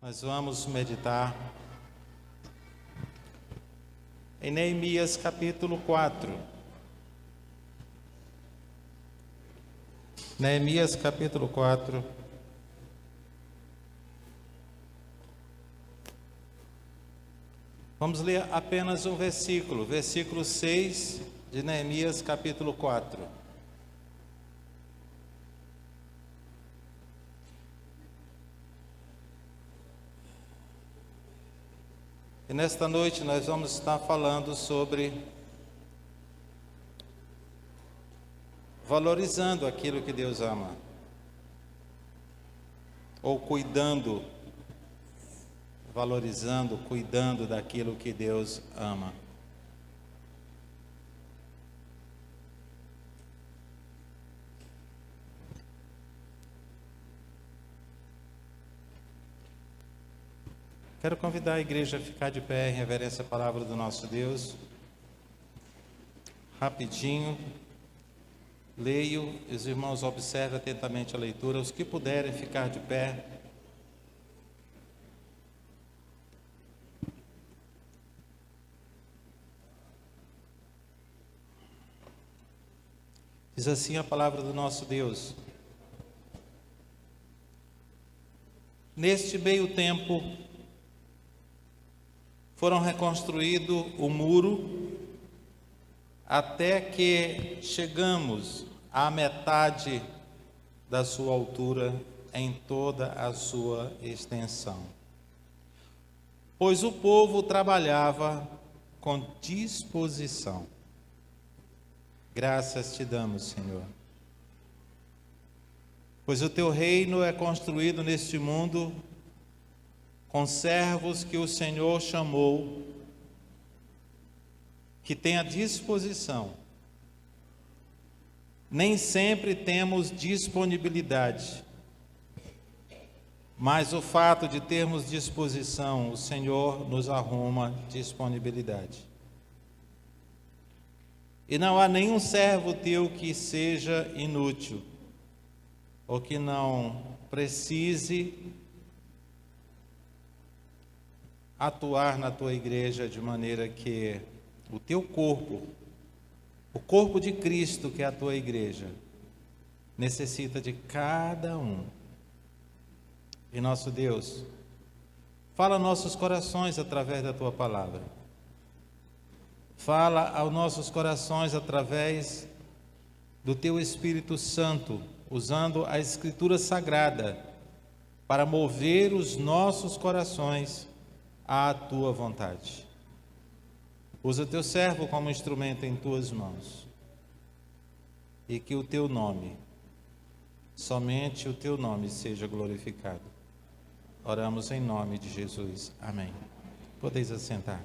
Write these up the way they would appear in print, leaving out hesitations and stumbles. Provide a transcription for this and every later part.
Nós vamos meditar em Neemias capítulo 4. Neemias capítulo 4. Vamos ler apenas um versículo, versículo 6 de Neemias capítulo 4. E nesta noite nós vamos estar falando sobre valorizando aquilo que Deus ama, ou cuidando daquilo que Deus ama. Quero convidar a igreja a ficar de pé em reverência à palavra do nosso Deus. Rapidinho, leio, e os irmãos observem atentamente a leitura. Os que puderem ficar de pé. Diz assim a palavra do nosso Deus: neste meio tempo, foram reconstruído o muro até que chegamos à metade da sua altura em toda a sua extensão. Pois o povo trabalhava com disposição. Graças te damos, Senhor. Pois o teu reino é construído neste mundo com servos que o Senhor chamou, que tem a disposição. Nem sempre temos disponibilidade, mas o fato de termos disposição, o Senhor nos arruma disponibilidade. E não há nenhum servo teu que seja inútil, ou que não precise atuar na tua igreja de maneira que o teu corpo, o corpo de Cristo, que é a tua igreja, necessita de cada um. E nosso Deus, fala aos nossos corações através da tua palavra. Fala aos nossos corações através do teu Espírito Santo, usando a Escritura Sagrada para mover os nossos corações à tua vontade. Usa o teu servo como instrumento em tuas mãos, e que o teu nome, somente o teu nome, seja glorificado. Oramos em nome de Jesus. Amém. Podeis assentar.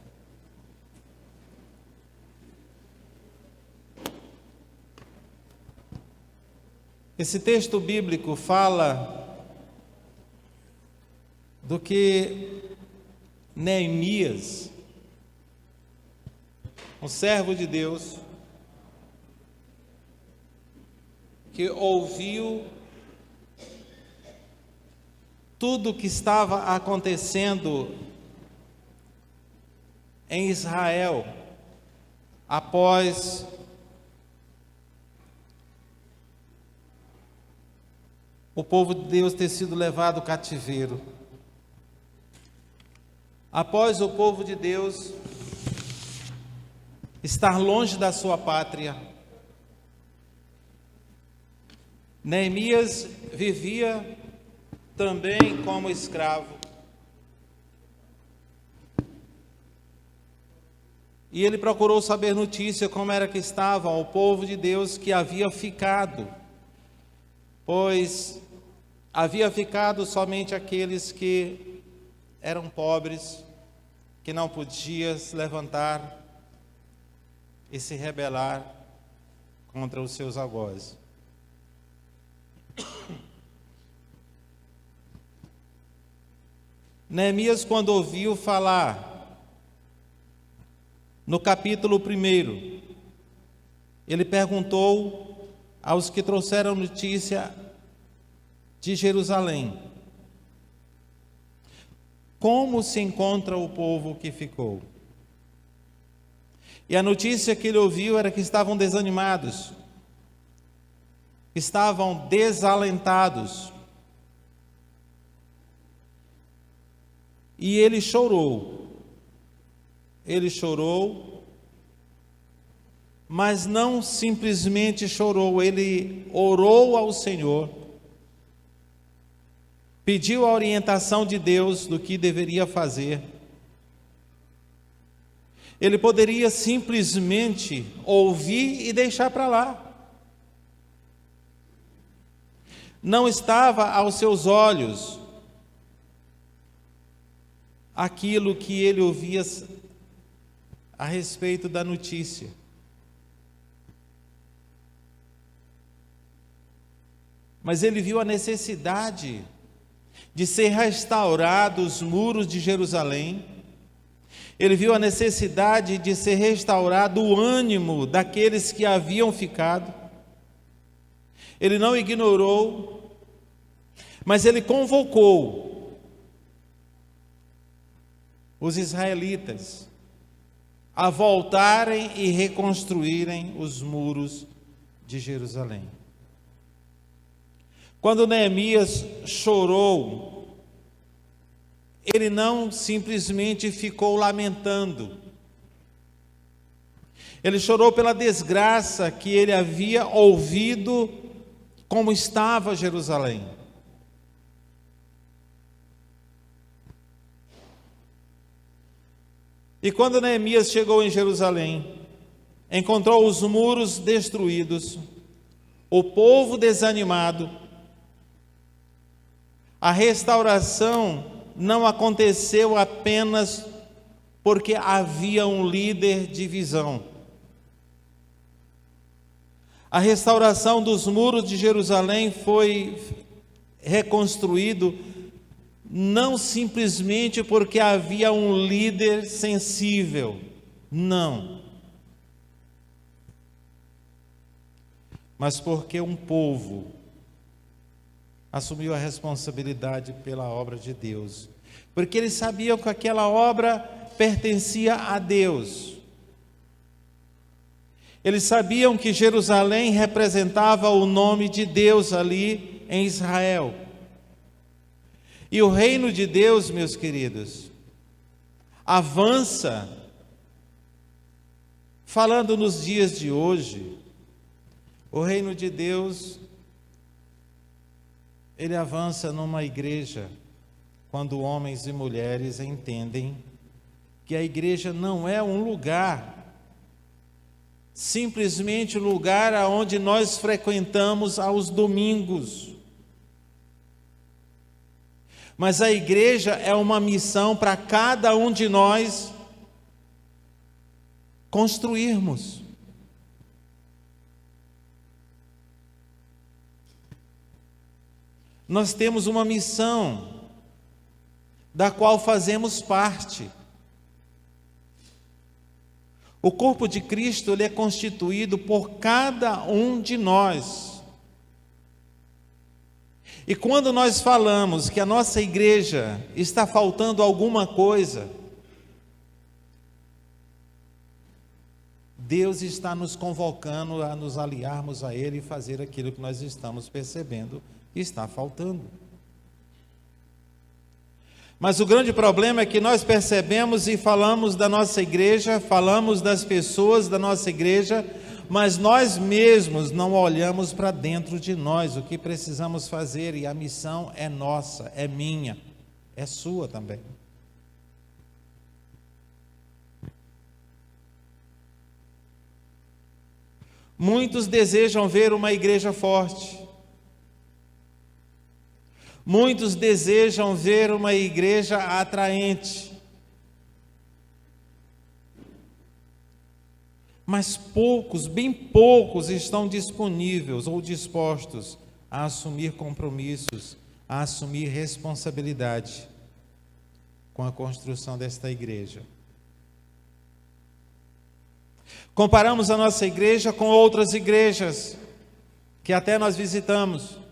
Esse texto bíblico fala do que Neemias, um servo de Deus, que ouviu tudo o que estava acontecendo em Israel após o povo de Deus ter sido levado ao cativeiro. Após o povo de Deus estar longe da sua pátria, Neemias vivia também como escravo. E ele procurou saber notícia como era que estava o povo de Deus que havia ficado, pois havia ficado somente aqueles que eram pobres, que não podiam se levantar e se rebelar contra os seus algozes. Neemias, quando ouviu falar, no capítulo 1, ele perguntou aos que trouxeram notícia de Jerusalém: como se encontra o povo que ficou. E a notícia que ele ouviu era que estavam desanimados, estavam desalentados. E ele chorou, mas não simplesmente chorou, ele orou ao Senhor, pediu a orientação de Deus do que deveria fazer. Ele poderia simplesmente ouvir e deixar para lá. Não estava aos seus olhos aquilo que ele ouvia a respeito da notícia. Mas ele viu a necessidade de ser restaurados os muros de Jerusalém. Ele viu a necessidade de ser restaurado o ânimo daqueles que haviam ficado. Ele não ignorou, mas ele convocou os israelitas a voltarem e reconstruírem os muros de Jerusalém. Quando Neemias chorou, ele não simplesmente ficou lamentando. Ele chorou pela desgraça que ele havia ouvido como estava Jerusalém. E quando Neemias chegou em Jerusalém, encontrou os muros destruídos, o povo desanimado. A restauração não aconteceu apenas porque havia um líder de visão. A restauração dos muros de Jerusalém foi reconstruído não simplesmente porque havia um líder sensível, não. Mas porque um povo assumiu a responsabilidade pela obra de Deus, porque eles sabiam que aquela obra pertencia a Deus. Eles sabiam que Jerusalém representava o nome de Deus ali em Israel. E o reino de Deus, meus queridos, avança, falando nos dias de hoje, o reino de Deus, ele avança numa igreja, quando homens e mulheres entendem que a igreja não é um lugar, simplesmente um lugar aonde nós frequentamos aos domingos. Mas a igreja é uma missão para cada um de nós construirmos. Nós temos uma missão da qual fazemos parte. O corpo de Cristo, ele é constituído por cada um de nós. E quando nós falamos que a nossa igreja está faltando alguma coisa, Deus está nos convocando a nos aliarmos a Ele e fazer aquilo que nós estamos percebendo que está faltando. Mas o grande problema é que nós percebemos e falamos da nossa igreja, falamos das pessoas da nossa igreja, mas nós mesmos não olhamos para dentro de nós, o que precisamos fazer, e a missão é nossa, é minha, é sua também. Muitos desejam ver uma igreja forte. Muitos desejam ver uma igreja atraente. Mas poucos, bem poucos, estão disponíveis ou dispostos a assumir compromissos, a assumir responsabilidade com a construção desta igreja. Comparamos a nossa igreja com outras igrejas que até nós visitamos.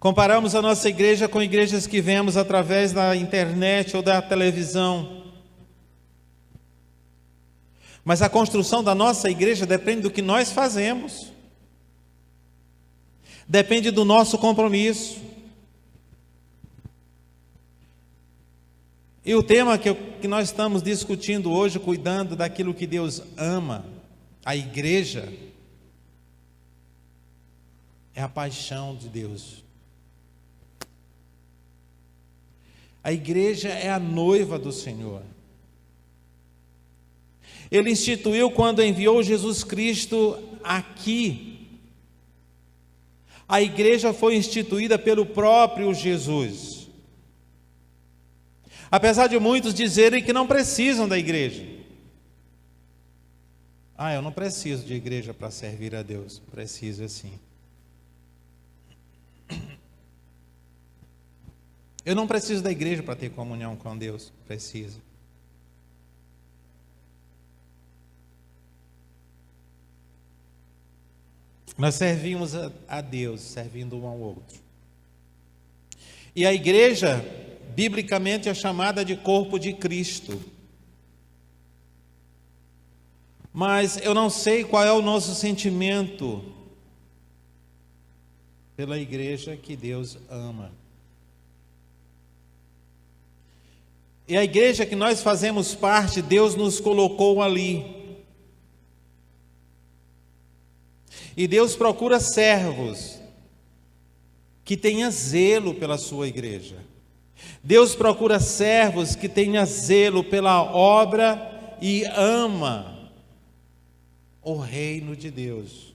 Comparamos a nossa igreja com igrejas que vemos através da internet ou da televisão. Mas a construção da nossa igreja depende do que nós fazemos. Depende do nosso compromisso. E o tema que nós estamos discutindo hoje, cuidando daquilo que Deus ama, a igreja, é a paixão de Deus. A igreja é a noiva do Senhor. Ele instituiu quando enviou Jesus Cristo aqui. A igreja foi instituída pelo próprio Jesus. Apesar de muitos dizerem que não precisam da igreja. Eu não preciso de igreja para servir a Deus. Preciso sim. Eu não preciso da igreja para ter comunhão com Deus. Preciso. Nós servimos a Deus, servindo um ao outro. E a igreja, biblicamente, é chamada de corpo de Cristo. Mas eu não sei qual é o nosso sentimento pela igreja que Deus ama. E a igreja que nós fazemos parte, Deus nos colocou ali. E Deus procura servos que tenham zelo pela sua igreja. Deus procura servos que tenham zelo pela obra e ama o reino de Deus.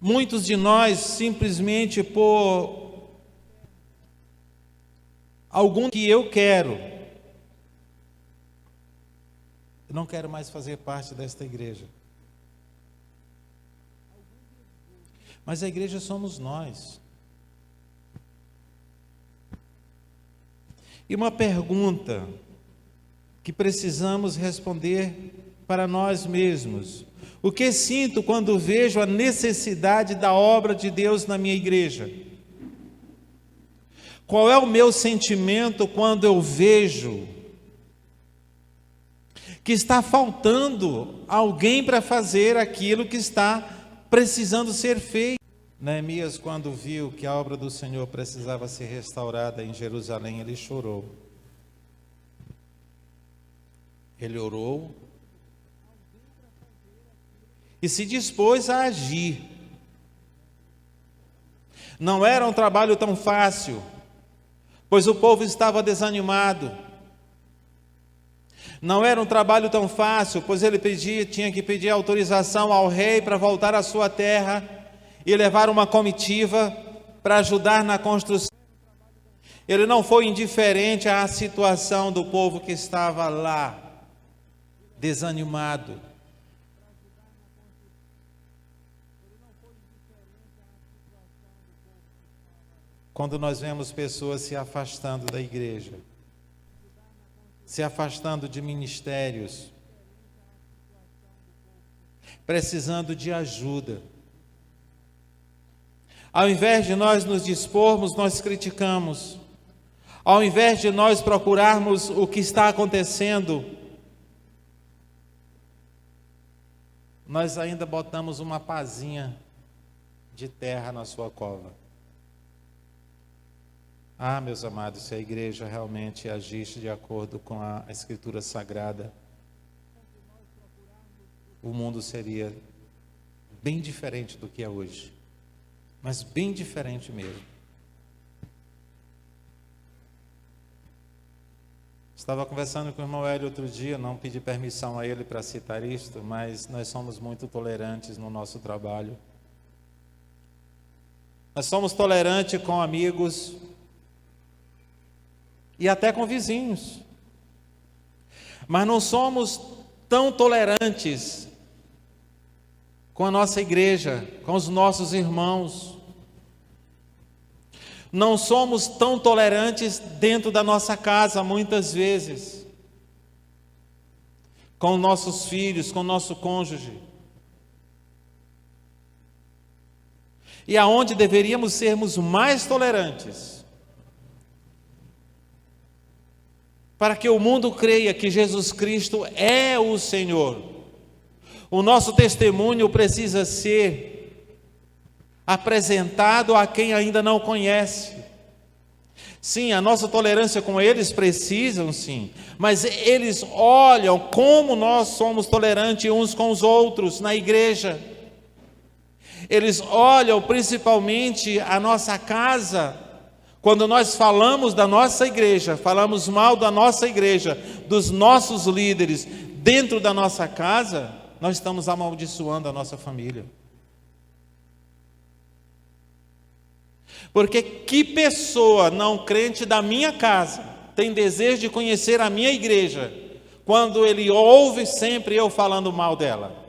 Muitos de nós, simplesmente por algum que eu não quero mais fazer parte desta igreja. Mas a igreja somos nós. E uma pergunta que precisamos responder para nós mesmos: o que sinto quando vejo a necessidade da obra de Deus na minha igreja? Qual é o meu sentimento quando eu vejo que está faltando alguém para fazer aquilo que está precisando ser feito? Neemias, quando viu que a obra do Senhor precisava ser restaurada em Jerusalém, ele chorou. Ele orou e se dispôs a agir. Não era um trabalho tão fácil, pois o povo estava desanimado. Não era um trabalho tão fácil, pois ele tinha que pedir autorização ao rei para voltar à sua terra e levar uma comitiva para ajudar na construção. Ele não foi indiferente à situação do povo que estava lá, desanimado. Quando nós vemos pessoas se afastando da igreja, se afastando de ministérios, precisando de ajuda, ao invés de nós nos dispormos, nós criticamos. Ao invés de nós procurarmos o que está acontecendo, nós ainda botamos uma pazinha de terra na sua cova. Meus amados, se a igreja realmente agisse de acordo com a Escritura Sagrada, o mundo seria bem diferente do que é hoje. Mas bem diferente mesmo. Estava conversando com o irmão Hélio outro dia, não pedi permissão a ele para citar isto, mas nós somos muito tolerantes no nosso trabalho. Nós somos tolerantes com amigos e até com vizinhos. Mas não somos tão tolerantes com a nossa igreja, com os nossos irmãos. Não somos tão tolerantes dentro da nossa casa, muitas vezes, com nossos filhos, com nosso cônjuge. e aonde deveríamos sermos mais tolerantes, para que o mundo creia que Jesus Cristo é o Senhor. O nosso testemunho precisa ser apresentado a quem ainda não conhece. Sim, a nossa tolerância com eles precisam, sim, mas eles olham como nós somos tolerantes uns com os outros na igreja. Eles olham principalmente a nossa casa. Quando nós falamos da nossa igreja, falamos mal da nossa igreja, dos nossos líderes, dentro da nossa casa, nós estamos amaldiçoando a nossa família. Porque que pessoa não crente da minha casa tem desejo de conhecer a minha igreja, quando ele ouve sempre eu falando mal dela?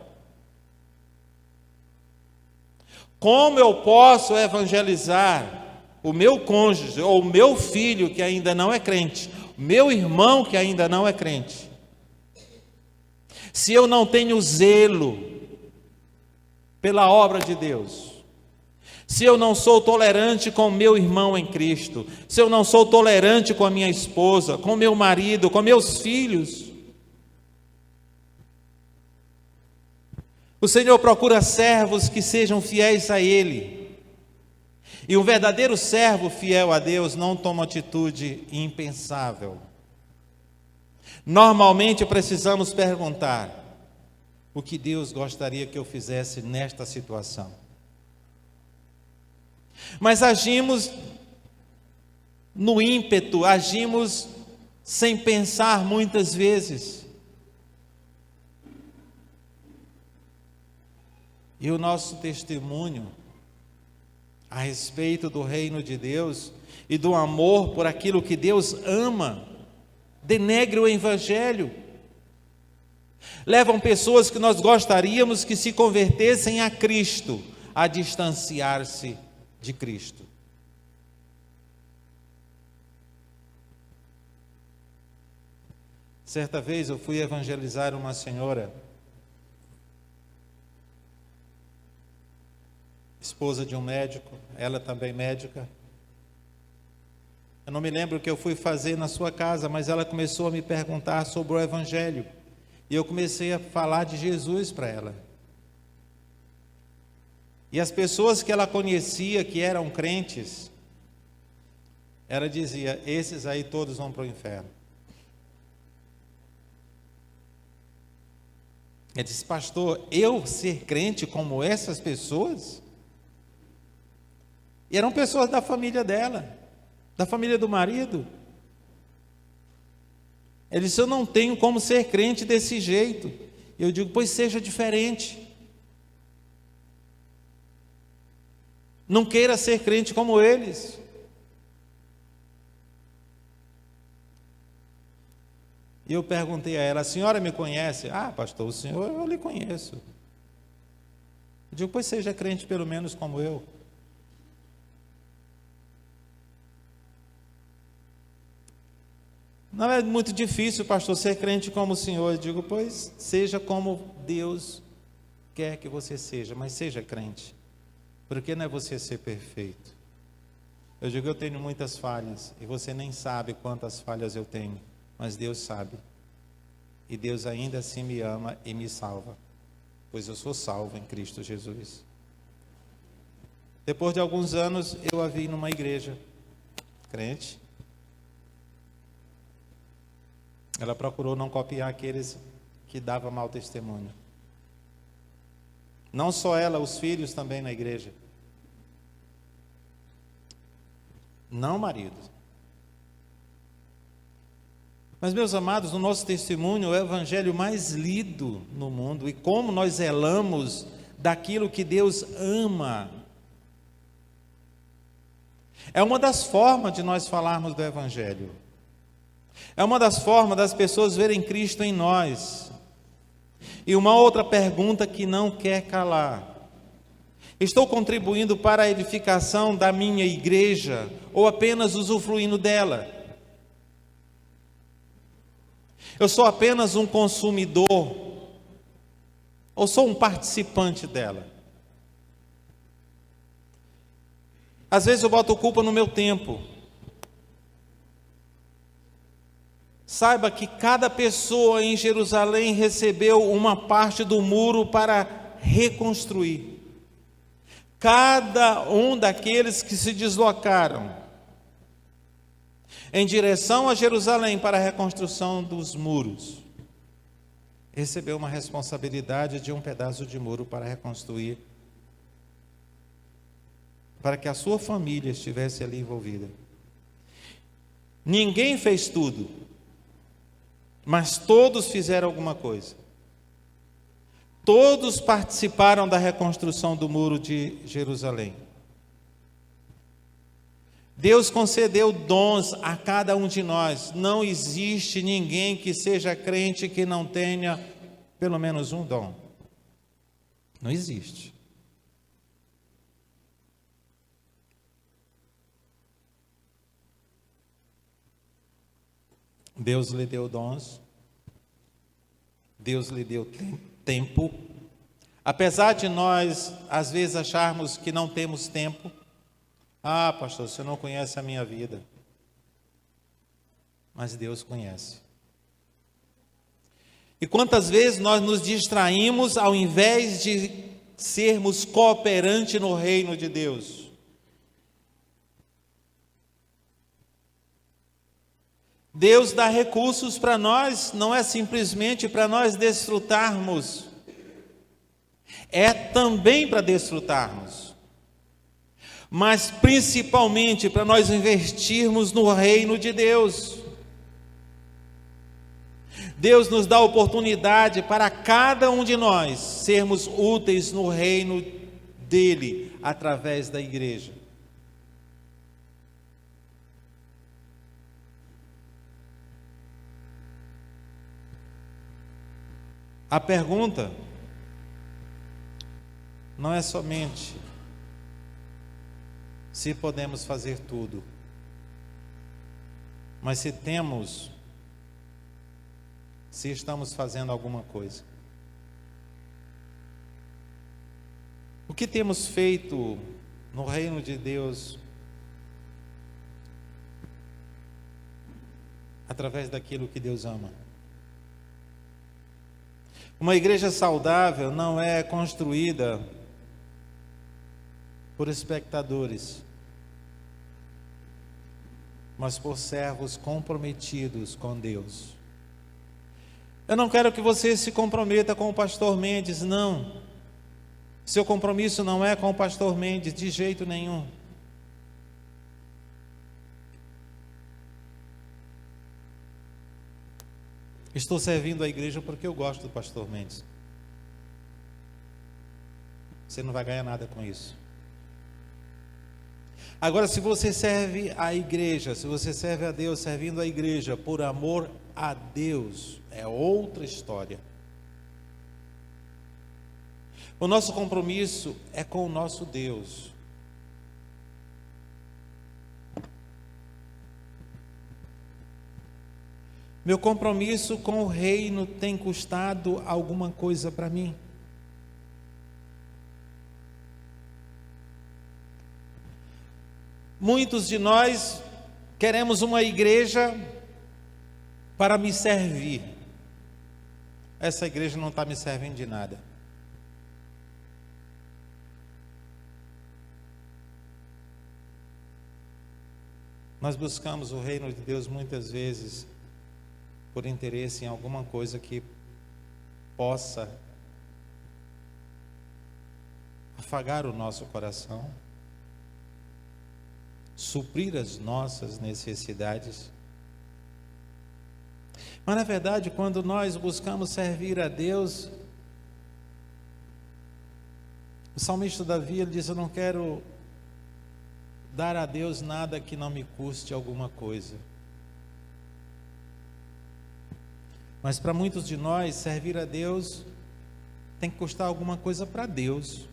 Como eu posso evangelizar o meu cônjuge, ou o meu filho que ainda não é crente, o meu irmão que ainda não é crente, se eu não tenho zelo pela obra de Deus? Se eu não sou tolerante com meu irmão em Cristo, se eu não sou tolerante com a minha esposa, com meu marido, com meus filhos? O Senhor procura servos que sejam fiéis a Ele. E um verdadeiro servo fiel a Deus não toma atitude impensável. Normalmente precisamos perguntar: o que Deus gostaria que eu fizesse nesta situação? Mas agimos no ímpeto, agimos sem pensar muitas vezes. E o nosso testemunho a respeito do reino de Deus e do amor por aquilo que Deus ama, denegre o Evangelho. Levam pessoas que nós gostaríamos que se convertessem a Cristo a distanciar-se de Cristo. Certa vez eu fui evangelizar uma senhora, esposa de um médico, ela também médica. Eu não me lembro o que eu fui fazer na sua casa, mas ela começou a me perguntar sobre o Evangelho. E eu comecei a falar de Jesus para ela. E as pessoas que ela conhecia, que eram crentes, ela dizia: esses aí todos vão para o inferno. Ela disse: pastor, eu ser crente como essas pessoas? E eram pessoas da família dela, da família do marido. Ele disse: eu não tenho como ser crente desse jeito. Eu digo: pois seja diferente. Não queira ser crente como eles. E eu perguntei a ela: a senhora me conhece? Ah, pastor, o senhor eu lhe conheço. Eu digo: pois seja crente pelo menos como eu. Não é muito difícil, pastor, ser crente como o senhor. Eu digo: pois seja como Deus quer que você seja, mas seja crente. Porque não é você ser perfeito. Eu digo: eu tenho muitas falhas, e você nem sabe quantas falhas eu tenho, mas Deus sabe. E Deus ainda assim me ama e me salva, pois eu sou salvo em Cristo Jesus. Depois de alguns anos, eu a vi numa igreja crente. Ela procurou não copiar aqueles que davam mau testemunho. Não só ela, os filhos também na igreja. Não o marido. Mas, meus amados, o nosso testemunho é o evangelho mais lido no mundo. E como nós zelamos daquilo que Deus ama. É uma das formas de nós falarmos do evangelho. É uma das formas das pessoas verem Cristo em nós. E uma outra pergunta que não quer calar: estou contribuindo para a edificação da minha igreja ou apenas usufruindo dela? Eu sou apenas um consumidor ou sou um participante dela? Às vezes eu boto culpa no meu tempo. Saiba que cada pessoa em Jerusalém recebeu uma parte do muro para reconstruir. Cada um daqueles que se deslocaram em direção a Jerusalém para a reconstrução dos muros, recebeu uma responsabilidade de um pedaço de muro para reconstruir, para que a sua família estivesse ali envolvida. Ninguém fez tudo, mas todos fizeram alguma coisa. Todos participaram da reconstrução do muro de Jerusalém. Deus concedeu dons a cada um de nós. Não existe ninguém que seja crente que não tenha pelo menos um dom. Não existe. Deus lhe deu dons, Deus lhe deu tempo. Apesar de nós, às vezes, acharmos que não temos tempo. Ah, pastor, você não conhece a minha vida. Mas Deus conhece. E quantas vezes nós nos distraímos ao invés de sermos cooperantes no reino de Deus? Deus dá recursos para nós, não é simplesmente para nós desfrutarmos, é também para desfrutarmos, mas principalmente para nós investirmos no reino de Deus. Deus nos dá oportunidade para cada um de nós sermos úteis no reino dele, através da igreja. A pergunta não é somente se podemos fazer tudo, mas se estamos fazendo alguma coisa. O que temos feito no reino de Deus através daquilo que Deus ama? Uma igreja saudável não é construída por espectadores, mas por servos comprometidos com Deus. Eu não quero que você se comprometa com o pastor Mendes, não. Seu compromisso não é com o pastor Mendes, de jeito nenhum. Estou servindo a igreja porque eu gosto do pastor Mendes. Você não vai ganhar nada com isso. Agora, se você serve a igreja, se você serve a Deus servindo a igreja por amor a Deus, é outra história. O nosso compromisso é com o nosso Deus. Meu compromisso com o reino tem custado alguma coisa para mim? Muitos de nós queremos uma igreja para me servir. Essa igreja não está me servindo de nada. Nós buscamos o reino de Deus muitas vezes por interesse em alguma coisa que possa afagar o nosso coração, suprir as nossas necessidades. Mas na verdade, quando nós buscamos servir a Deus, o salmista Davi, ele diz: eu não quero dar a Deus nada que não me custe alguma coisa. Mas para muitos de nós, servir a Deus tem que custar alguma coisa para Deus.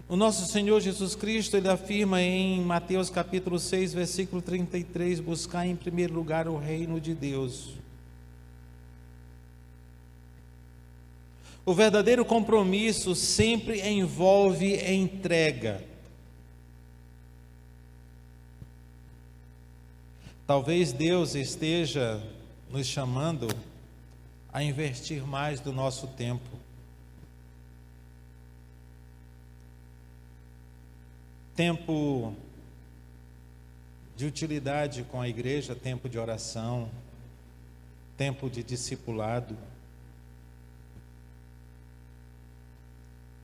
O nosso Senhor Jesus Cristo, ele afirma em Mateus capítulo 6, versículo 33, buscar em primeiro lugar o reino de Deus. O verdadeiro compromisso sempre envolve entrega. Talvez Deus esteja nos chamando a investir mais do nosso tempo. Tempo de utilidade com a igreja, tempo de oração, tempo de discipulado.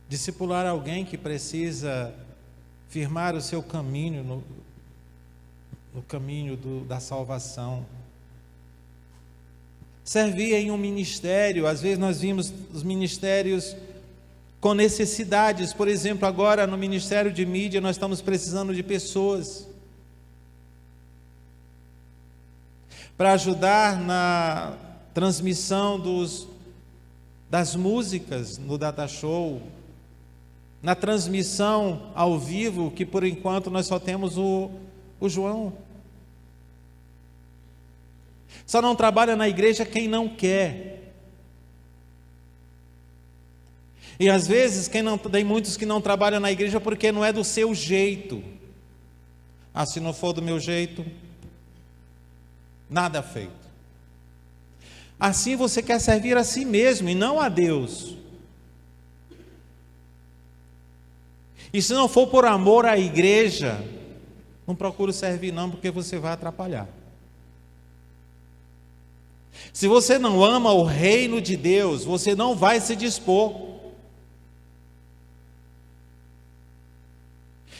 Discipular alguém que precisa firmar o seu caminho no caminho da salvação. Servir em um ministério, às vezes nós vimos os ministérios com necessidades, por exemplo, agora no Ministério de Mídia nós estamos precisando de pessoas para ajudar na transmissão das músicas no Data Show, na transmissão ao vivo, que por enquanto nós só temos o João. Só não trabalha na igreja quem não quer. E às vezes tem muitos que não trabalham na igreja porque não é do seu jeito. Ah, se não for do meu jeito, nada feito. Assim você quer servir a si mesmo e não a Deus. E se não for por amor à igreja, não procure servir não, porque você vai atrapalhar. Se você não ama o reino de Deus, você não vai se dispor.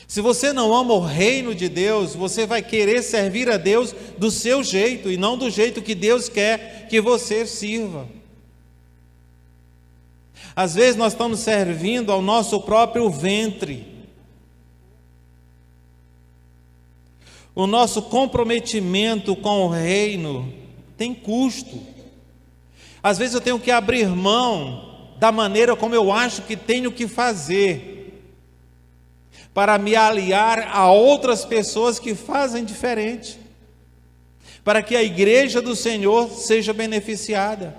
Se você não ama o reino de Deus, você vai querer servir a Deus do seu jeito e não do jeito que Deus quer que você sirva. Às vezes nós estamos servindo ao nosso próprio ventre. O nosso comprometimento com o reino tem custo. Às vezes eu tenho que abrir mão da maneira como eu acho que tenho que fazer, para me aliar a outras pessoas que fazem diferente, para que a igreja do Senhor seja beneficiada.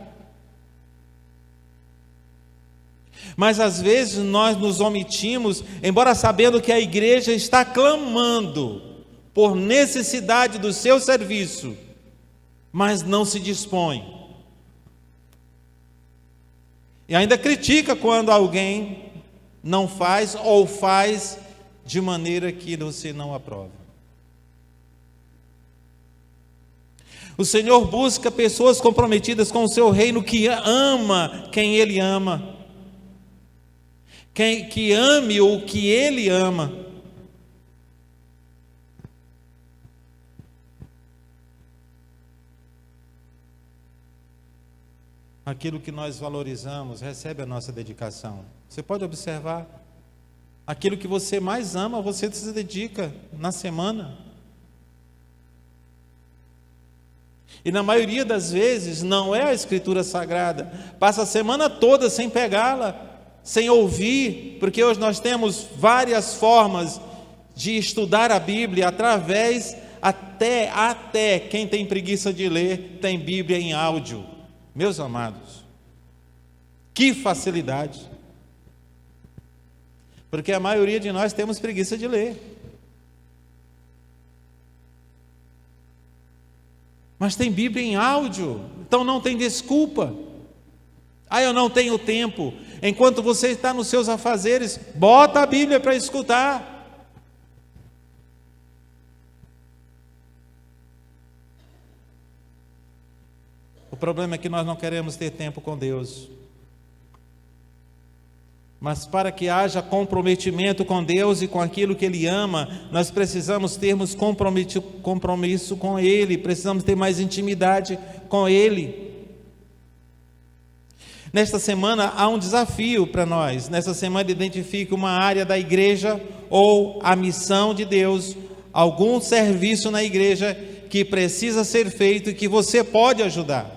Mas às vezes nós nos omitimos, embora sabendo que a igreja está clamando por necessidade do seu serviço, mas não se dispõe. E ainda critica quando alguém não faz ou faz de maneira que você não aprova. O Senhor busca pessoas comprometidas com o seu reino, que ama quem Ele ama, que ame o que Ele ama. Aquilo que nós valorizamos recebe a nossa dedicação. Você pode observar, aquilo que você mais ama, você se dedica na semana. E na maioria das vezes não é a Escritura Sagrada. Passa a semana toda sem pegá-la, sem ouvir, porque hoje nós temos várias formas de estudar a Bíblia, através, até quem tem preguiça de ler, tem Bíblia em áudio. Meus amados, que facilidade! Porque a maioria de nós temos preguiça de ler. Mas tem Bíblia em áudio, então não tem desculpa. Ah, eu não tenho tempo. Enquanto você está nos seus afazeres, bota a Bíblia para escutar. O problema é que nós não queremos ter tempo com Deus. Mas para que haja comprometimento com Deus e com aquilo que Ele ama, nós precisamos termos compromisso com Ele, precisamos ter mais intimidade com Ele. Nesta semana há um desafio para nós. Nesta semana identifique uma área da igreja ou a missão de Deus, algum serviço na igreja que precisa ser feito e que você pode ajudar.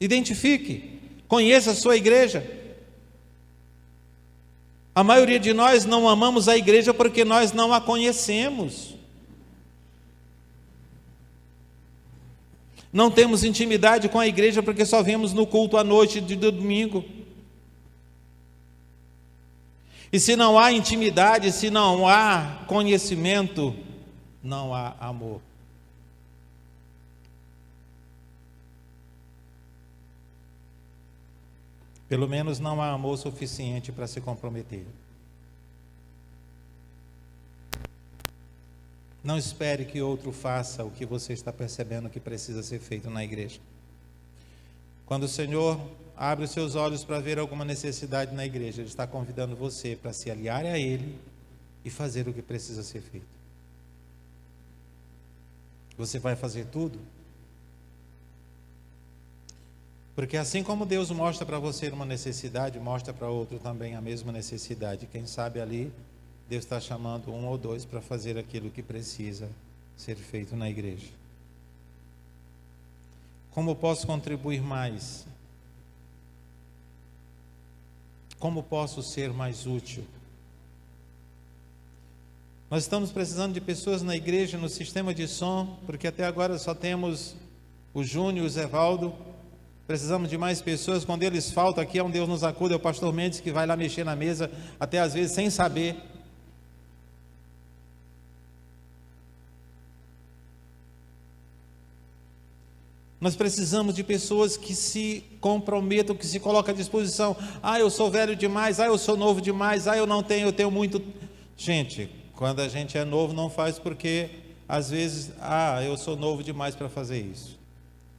Identifique, conheça a sua igreja. A maioria de nós não amamos a igreja porque nós não a conhecemos. Não temos intimidade com a igreja porque só vemos no culto à noite de domingo. E se não há intimidade, se não há conhecimento, não há amor. Pelo menos não há amor suficiente para se comprometer. Não espere que outro faça o que você está percebendo que precisa ser feito na igreja. Quando o Senhor abre os seus olhos para ver alguma necessidade na igreja, Ele está convidando você para se aliar a Ele e fazer o que precisa ser feito. Você vai fazer tudo? Porque assim como Deus mostra para você uma necessidade, mostra para outro também a mesma necessidade. Quem sabe ali, Deus está chamando um ou dois para fazer aquilo que precisa ser feito na igreja. Como posso contribuir mais? Como posso ser mais útil? Nós estamos precisando de pessoas na igreja, no sistema de som, porque até agora só temos o Júnior e o Zevaldo. Precisamos de mais pessoas. Quando eles faltam aqui, é um Deus nos acuda, é o pastor Mendes que vai lá mexer na mesa, até às vezes sem saber. Nós precisamos de pessoas que se comprometam, que se colocam à disposição. Eu sou velho demais, eu sou novo demais, eu tenho muito. Gente, quando a gente é novo não faz porque, às vezes, eu sou novo demais para fazer isso.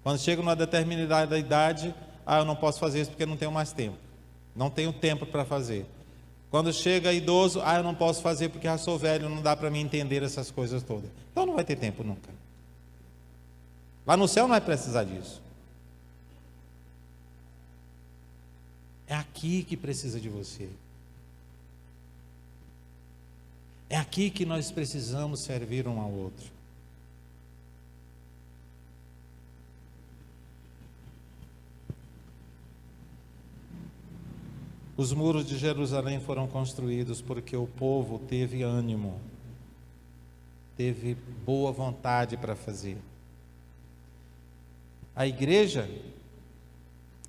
Quando chega numa determinada idade, eu não posso fazer isso porque não tenho mais tempo. Não tenho tempo para fazer. Quando chega idoso, eu não posso fazer porque já sou velho, não dá para mim entender essas coisas todas. Então não vai ter tempo nunca. Lá no céu não vai precisar disso. É aqui que precisa de você. É aqui que nós precisamos servir um ao outro. Os muros de Jerusalém foram construídos porque o povo teve ânimo, teve boa vontade para fazer. A igreja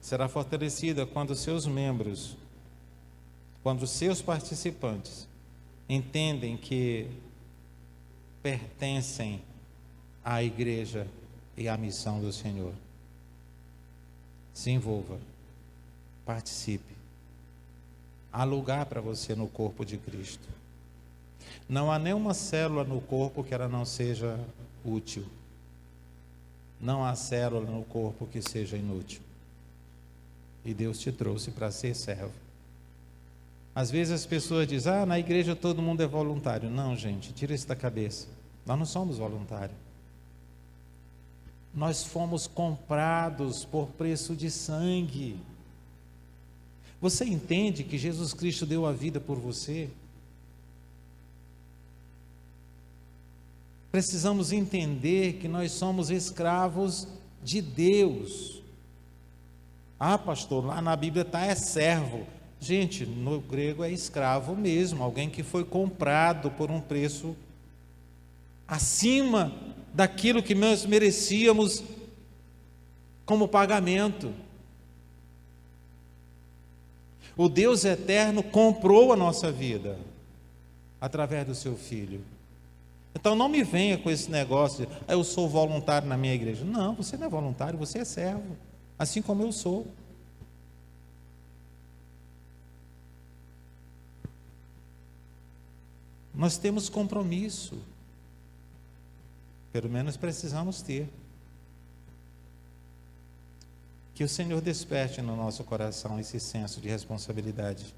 será fortalecida quando seus membros, quando seus participantes entendem que pertencem à igreja e à missão do Senhor. Se envolva, participe. Há lugar para você no corpo de Cristo. Não há nenhuma célula no corpo que ela não seja útil. Não há célula no corpo que seja inútil. E Deus te trouxe para ser servo. Às vezes as pessoas dizem, na igreja todo mundo é voluntário. Não, gente, tira isso da cabeça. Nós não somos voluntários. Nós fomos comprados por preço de sangue. Você entende que Jesus Cristo deu a vida por você? Precisamos entender que nós somos escravos de Deus. Pastor, lá na Bíblia está é servo. Gente, no grego é escravo mesmo, alguém que foi comprado por um preço acima daquilo que nós merecíamos como pagamento. O Deus eterno comprou a nossa vida através do seu Filho. Então não me venha com esse negócio de, eu sou voluntário na minha igreja. Não, você não é voluntário, você é servo, assim como eu sou. Nós temos compromisso, pelo menos precisamos ter. Que o Senhor desperte no nosso coração esse senso de responsabilidade,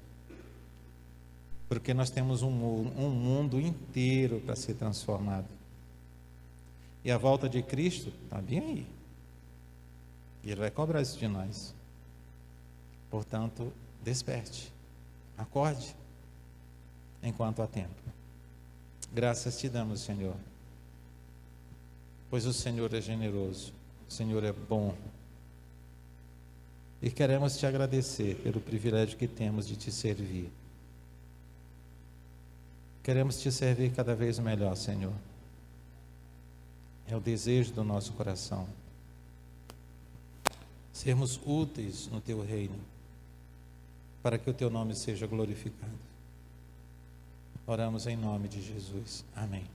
porque nós temos um mundo inteiro para ser transformado, e a volta de Cristo está bem aí, e Ele vai cobrar isso de nós. Portanto, desperte, acorde, enquanto há tempo. Graças te damos, Senhor, pois o Senhor é generoso, o Senhor é bom, e queremos te agradecer pelo privilégio que temos de te servir. Queremos te servir cada vez melhor, Senhor. É o desejo do nosso coração. sermos úteis no teu reino, para que o teu nome seja glorificado. Oramos em nome de Jesus. Amém.